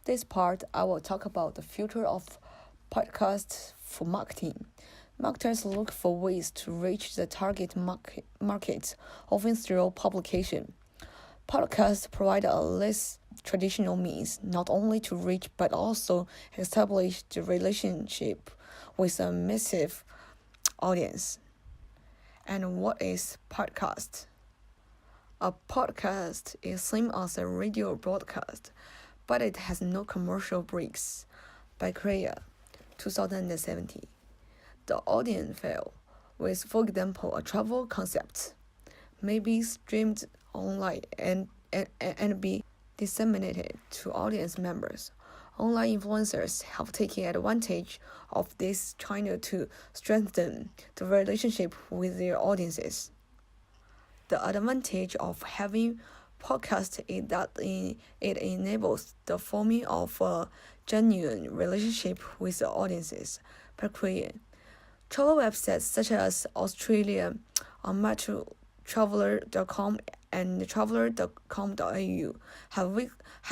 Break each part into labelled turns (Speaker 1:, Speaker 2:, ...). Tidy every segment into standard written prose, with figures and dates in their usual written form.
Speaker 1: This part, I will talk about the future of podcasts for marketing. Marketers look for ways to reach the target market, often through publication. Podcasts provide a less traditional means not only to reach but also establish the relationship with a massive audience. And what is podcast? A podcast is same as a radio broadcast, but it has no commercial breaks. By Korea, 2017. The audience fell with, for example, a travel concept, may be streamed online and be disseminated to audience members. Online influencers have taken advantage of this channel to strengthen the relationship with their audiences. The advantage of having podcast is that it enables the forming of a genuine relationship with the audiences. Per Korean, travel websites such as Australia, traveler.com and traveler.com.au have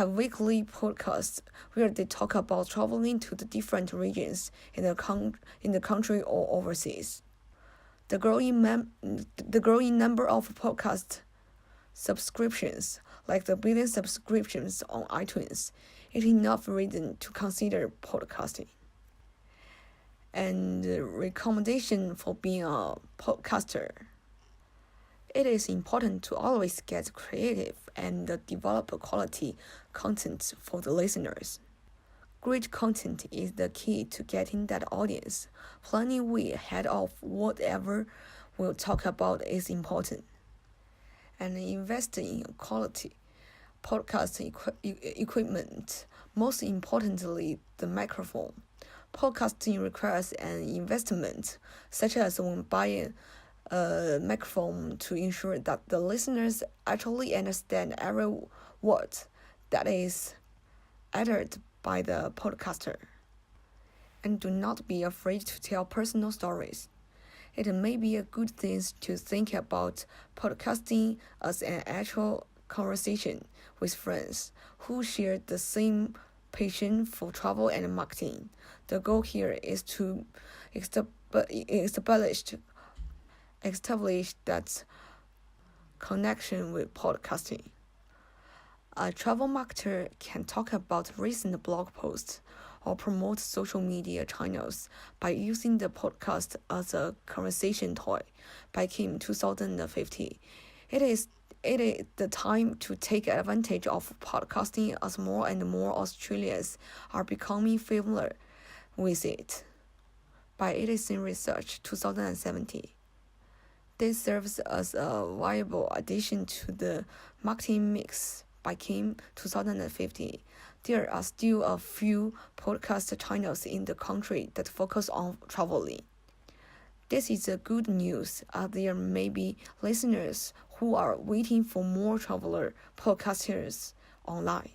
Speaker 1: weekly podcasts where they talk about traveling to the different regions in the country or overseas. The growing number of podcast subscriptions, like the billion subscriptions on iTunes, is enough reason to consider podcasting. And recommendation for being a podcaster. It is important to always get creative and develop quality content for the listeners. Great content is the key to getting that audience. Planning way ahead of whatever we'll talk about is important. And investing in quality podcast equipment, most importantly, the microphone. Podcasting requires an investment, such as when buying a microphone to ensure that the listeners actually understand every word that is uttered by the podcaster. And do not be afraid to tell personal stories. It may be a good thing to think about podcasting as an actual conversation with friends who share the same passion for travel and marketing. The goal here is to establish that connection with podcasting. A travel marketer can talk about recent blog posts or promote social media channels by using the podcast as a conversation toy. By Kim, 2015. It is the time to take advantage of podcasting as more and more Australians are becoming familiar with it. By Edison Research, 2017. This serves as a viable addition to the marketing mix. By Kim, 2015. There are still a few podcast channels in the country that focus on traveling. This is a good news, as there may be listeners who are waiting for more traveler podcasters online.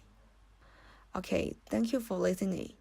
Speaker 1: Okay, thank you for listening.